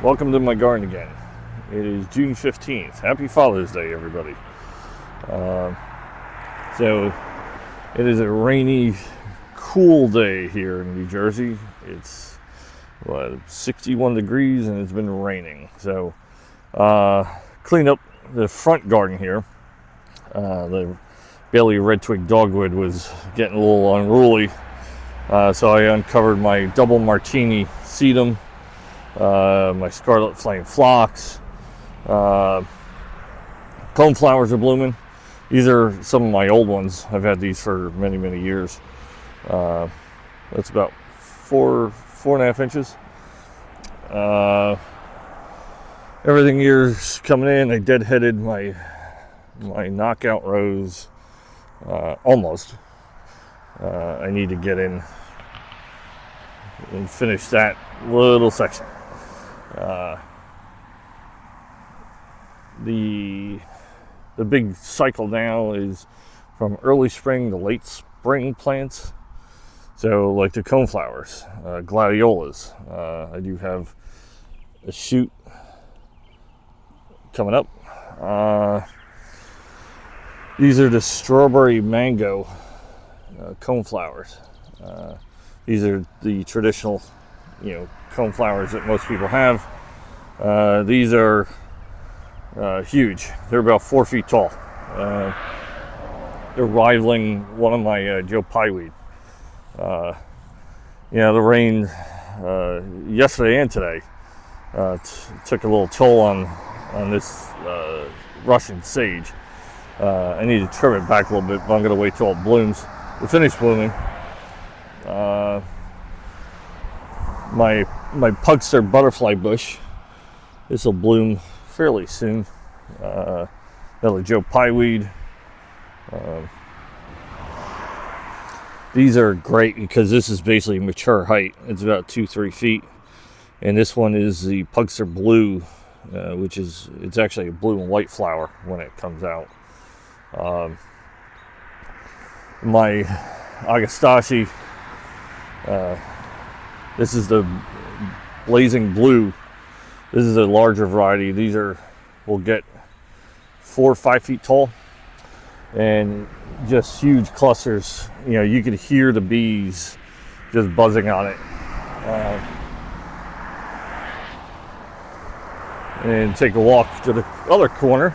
Welcome to my garden again. It is June 15th. Happy Father's Day, everybody. So it is a rainy, cool day here in New Jersey. It's 61 degrees and it's been raining. So cleaned up the front garden here. The Bailey red twig dogwood was getting a little unruly. So I uncovered my double martini sedum, my scarlet flame phlox. Coneflowers are blooming. These are some of my old ones. I've had these for many years. That's about 4.5 inches. Everything here's coming in. I deadheaded my knockout rose almost. I need to get in and finish that little section. The big cycle now is from early spring to late spring plants. So like the coneflowers, gladiolas. I do have a shoot coming up. These are the strawberry mango coneflowers. These are the traditional, coneflowers that most people have. These are huge. They're about 4 feet tall. They're rivaling one of my Joe Pyeweed. The rain yesterday and today took a little toll on this Russian sage. I need to trim it back a little bit, but I'm going to wait till it blooms. It finished blooming. My Pugster butterfly bush, this will bloom fairly soon. Another Joe Pyeweed. These are great because this is basically mature height. It's about 2-3 feet, and this one is the Pugster Blue, it's actually a blue and white flower when it comes out. My Agastache, this is the Blazing Blue. This is a larger variety. These will get 4 or 5 feet tall and just huge clusters. You could hear the bees just buzzing on it. And take a walk to the other corner.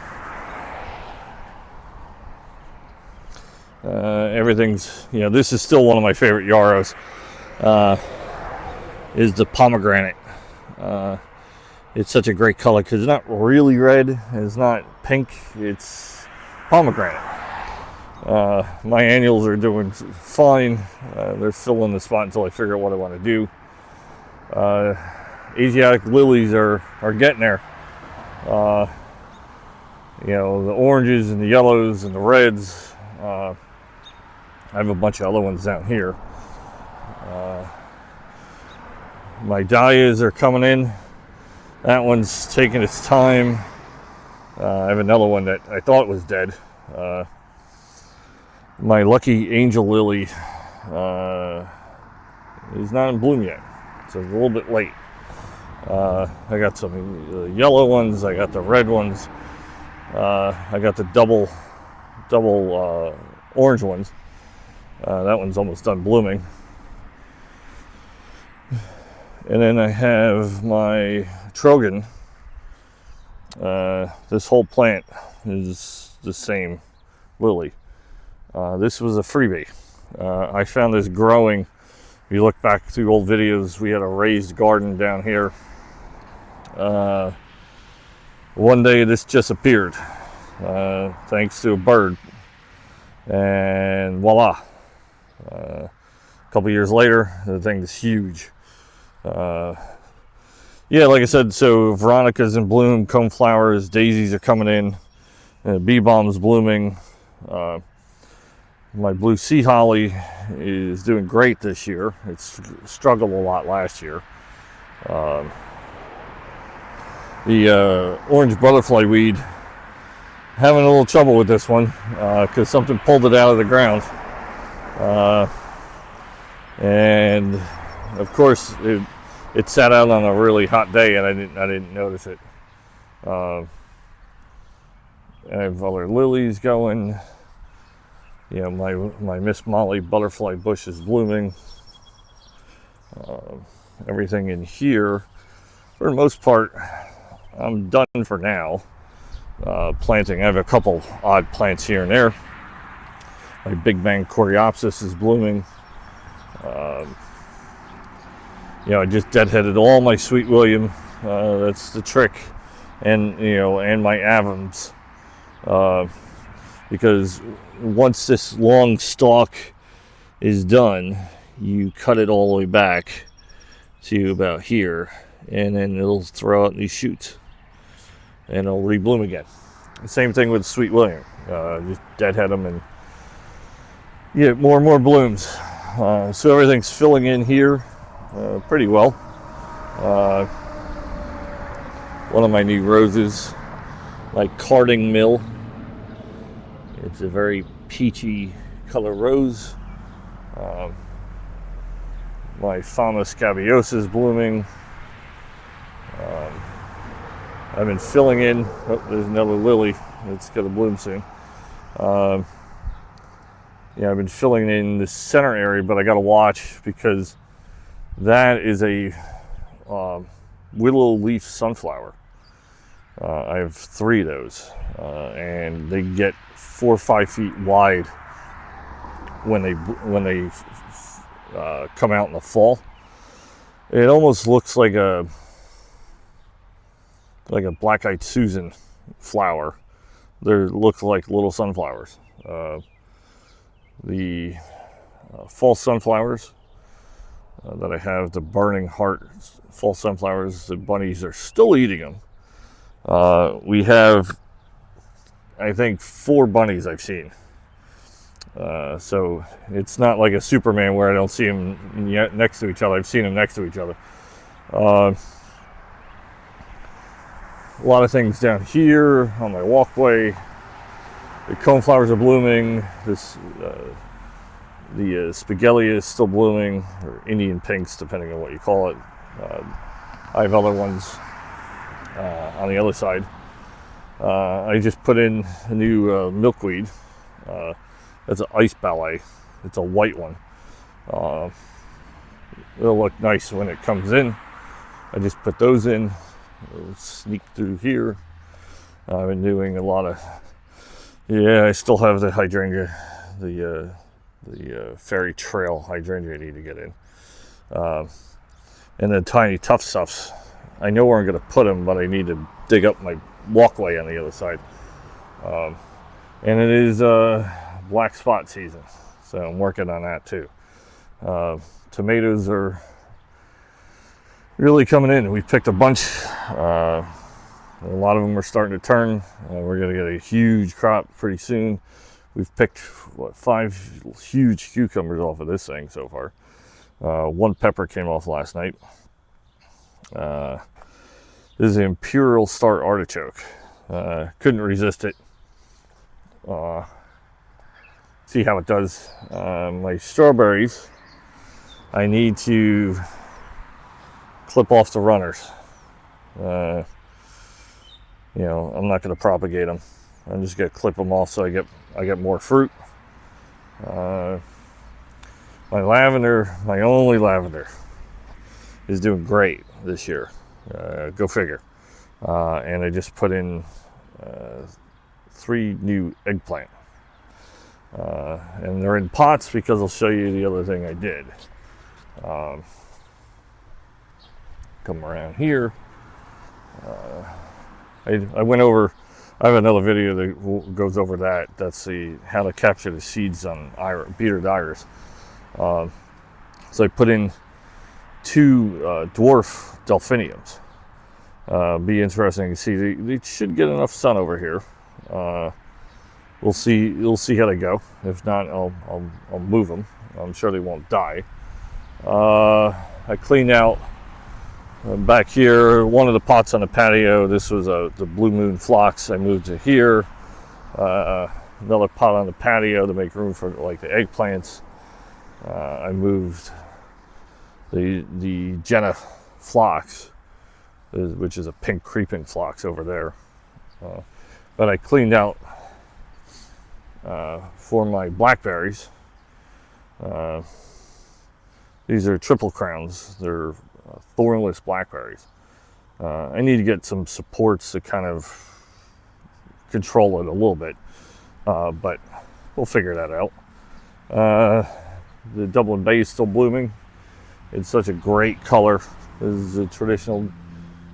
Everything's, this is still one of my favorite yarrows, is the pomegranate. It's such a great color because it's not really red, it's not pink, it's pomegranate. My annuals are doing fine. They're filling the spot until I figure out what I want to do. Asiatic lilies are getting there. The oranges and the yellows and the reds. I have a bunch of other ones down here. My dahlias are coming in. That one's taking its time. I have another one that I thought was dead. My lucky angel lily is not in bloom yet, so it's a little bit late. I got some yellow ones. I got the red ones. I got the double orange ones. That one's almost done blooming. And then I have my Trogan. This whole plant is the same lily. This was a freebie. I found this growing. If you look back through old videos, we had a raised garden down here. One day this just appeared, thanks to a bird. And voila. A couple years later, the thing is huge. Like I said, so Veronica's in bloom, coneflowers, daisies are coming in, bee balm's blooming. My blue sea holly is doing great this year. It's struggled a lot last year. The orange butterfly weed, having a little trouble with this one because something pulled it out of the ground. And of course, it sat out on a really hot day and I didn't notice it. I have other lilies going. You know, my Miss Molly butterfly bush is blooming. Everything in here, for the most part, I'm done for now. Planting, I have a couple odd plants here and there. My Big Bang Coreopsis is blooming. You know, I just deadheaded all my Sweet William. That's the trick, and you know, and my Avums, because once this long stalk is done, you cut it all the way back to about here, and then it'll throw out these shoots, and it'll rebloom again. The same thing with Sweet William. Just deadhead them and you get more and more blooms. So everything's filling in here pretty well. One of my new roses, like Carding Mill. It's a very peachy color rose. My Fama scabiosa is blooming. I've been filling in. Oh, there's another lily. It's going to bloom soon. Yeah, I've been filling in the center area, but I got to watch because that is a willow leaf sunflower. I have 3 of those, and they get 4 or 5 feet wide when they come out in the fall. It almost looks like a black-eyed Susan flower. They look like little sunflowers. The false sunflowers that I have, the Burning Heart false sunflowers, the bunnies are still eating them. We have, I think, 4 bunnies I've seen. So it's not like a Superman where I don't see them next to each other. I've seen them next to each other. A lot of things down here on my walkway. The coneflowers are blooming. The Spigelia is still blooming, or Indian pinks, depending on what you call it. I have other ones on the other side. I just put in a new milkweed. That's an ice ballet. It's a white one. It'll look nice when it comes in. I just put those in. It'll sneak through here. I've been doing a lot of. Yeah, I still have the hydrangea, the Fairy Trail hydrangea I need to get in. And the tiny tough stuffs. I know where I'm going to put them, but I need to dig up my walkway on the other side. And it is black spot season, so I'm working on that too. Tomatoes are really coming in. We picked a bunch. A lot of them are starting to turn. We're going to get a huge crop pretty soon. We've picked 5 huge cucumbers off of this thing so far. 1 pepper came off last night. This is an Imperial Star Artichoke. Couldn't resist it. See how it does. My strawberries, I need to clip off the runners. You know, I'm not going to propagate them. I'm just going to clip them off so I get more fruit. My lavender, my only lavender, is doing great this year. Go figure. And I just put in 3 new eggplant. And they're in pots because I'll show you the other thing I did. Come around here. I went over. I have another video that goes over that. That's how to capture the seeds on bearded iris. So I put in 2 dwarf delphiniums. Be interesting to see. They should get enough sun over here. We'll see. You'll see how they go. If not, I'll move them. I'm sure they won't die. I cleaned out back here one of the pots on the patio. This was the Blue Moon phlox. I moved to here. Another pot on the patio to make room for like the eggplants. I moved the Jenna phlox, which is a pink creeping phlox over there. But I cleaned out for my blackberries. These are triple crowns. They're thornless blackberries. I need to get some supports to kind of control it a little bit, but we'll figure that out. The Dublin Bay is still blooming. It's such a great color. This is a traditional,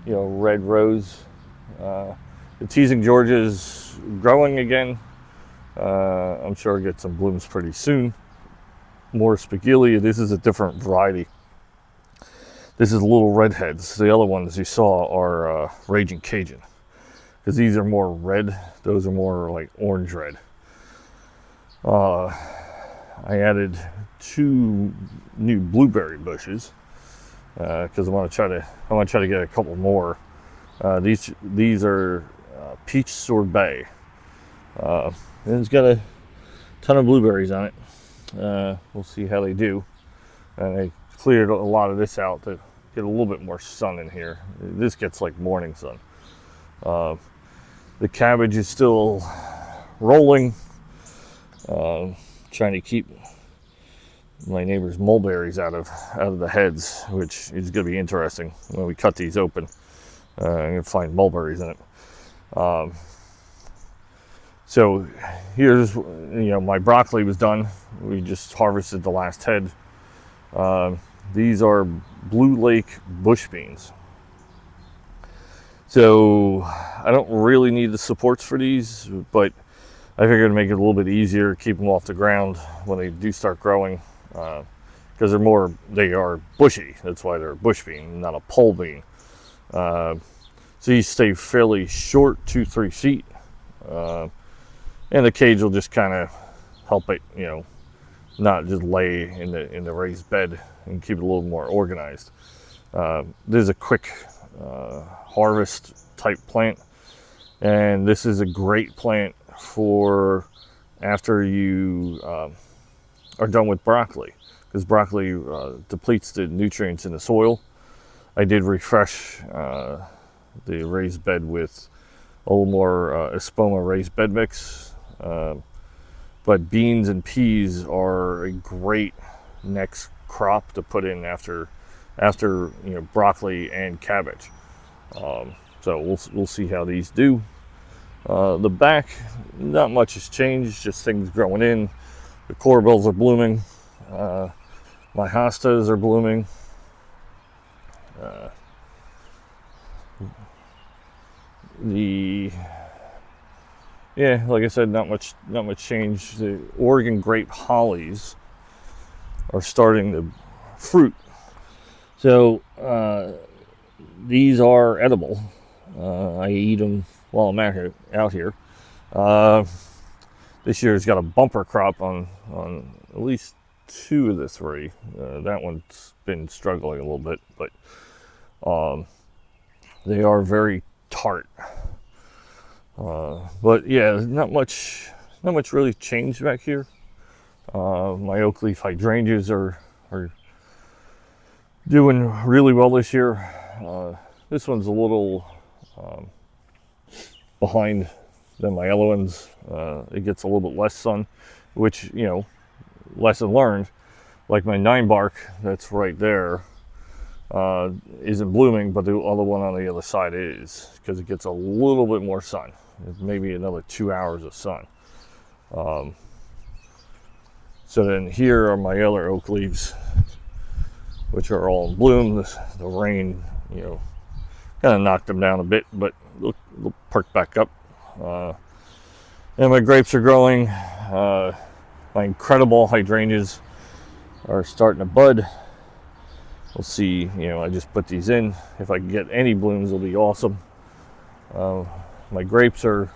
red rose. The Teasing Georgia is growing again. I'm sure I'll get some blooms pretty soon. More Spigelia. This is a different variety. This is Little Redheads. The other ones you saw are Raging Cajun, because these are more red. Those are more like orange red. I added 2 new blueberry bushes because I want to try to get a couple more. These are Peach Sorbet. And it's got a ton of blueberries on it. We'll see how they do. And I cleared a lot of this out to get a little bit more sun in here. This gets like morning sun. The cabbage is still rolling. Trying to keep my neighbor's mulberries out of the heads, which is going to be interesting when we cut these open. I'm going to find mulberries in it. So here's, my broccoli was done. We just harvested the last head. These are Blue Lake bush beans. So I don't really need the supports for these, but I figured to make it a little bit easier, keep them off the ground when they do start growing, because they are bushy. That's why they're a bush bean, not a pole bean. So you stay fairly short, 2-3 feet, and the cage will just kind of help it, not just lay in the raised bed, and keep it a little more organized. This is a quick harvest type plant, and this is a great plant for after you are done with broccoli, because broccoli depletes the nutrients in the soil. I did refresh the raised bed with a little more Espoma raised bed mix, but beans and peas are a great next crop to put in after broccoli and cabbage. So we'll see how these do. The back, not much has changed, just things growing in. The corbels are blooming. My hostas are blooming. Like I said, not much change. The Oregon grape hollies are starting to fruit. So these are edible. I eat them while I'm out here. This year's got a bumper crop on at least 2 of the 3. That one's been struggling a little bit, but they are very tart. But yeah, not much really changed back here. My oak leaf hydrangeas are doing really well this year. This one's a little behind than my other ones. It gets a little bit less sun, which, lesson learned. Like my 9 bark that's right there isn't blooming, but the other one on the other side is, because it gets a little bit more sun. Maybe another 2 hours of sun. So then here are my other oak leaves, which are all in bloom. The rain, kind of knocked them down a bit, but they'll perk back up. And my grapes are growing. My incredible hydrangeas are starting to bud. We'll see, I just put these in. If I can get any blooms, it'll be awesome. My grapes are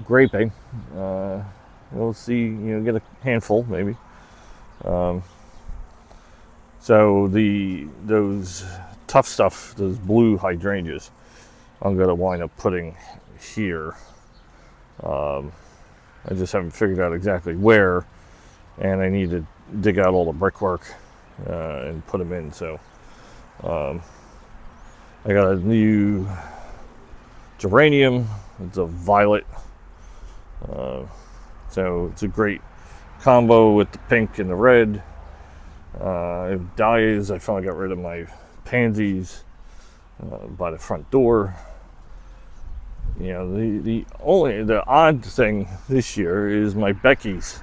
graping. We'll see, get a handful maybe. So those tough stuff, those blue hydrangeas, I'm going to wind up putting here. I just haven't figured out exactly where, and I need to dig out all the brickwork and put them in. So I got a new geranium. It's a violet. So it's a great combo with the pink and the red. Dahlias, I finally got rid of my pansies by the front door. You know, the odd thing this year is my Becky's.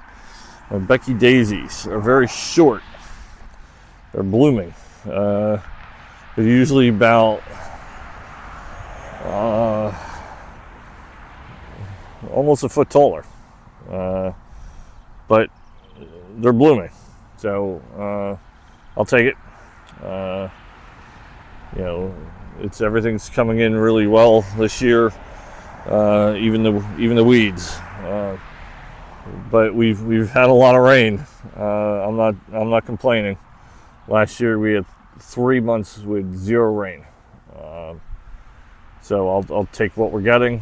My Becky daisies are very short. They're blooming. They're usually about almost a foot taller, but they're blooming. So I'll take it. You know, everything's coming in really well this year. Even the weeds. But we've had a lot of rain. I'm not complaining. Last year we had 3 months with 0 rain. So I'll take what we're getting.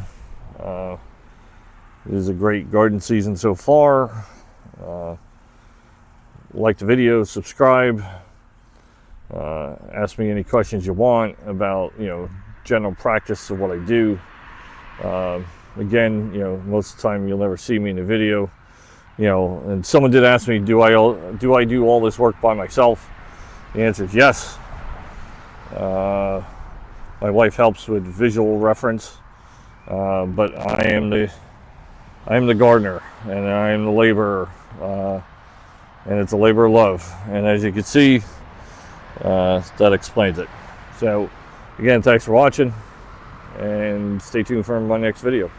It is a great garden season so far. Like the video, subscribe. Ask me any questions you want about, you know, general practice of what I do. Again, you know, most of the time you'll never see me in a video. You know, and someone did ask me, do I do all this work by myself? The answer is yes. My wife helps with visual reference, but I am the gardener and I am the laborer, and it's a labor of love. And as you can see, that explains it. So again, thanks for watching, and stay tuned for my next video.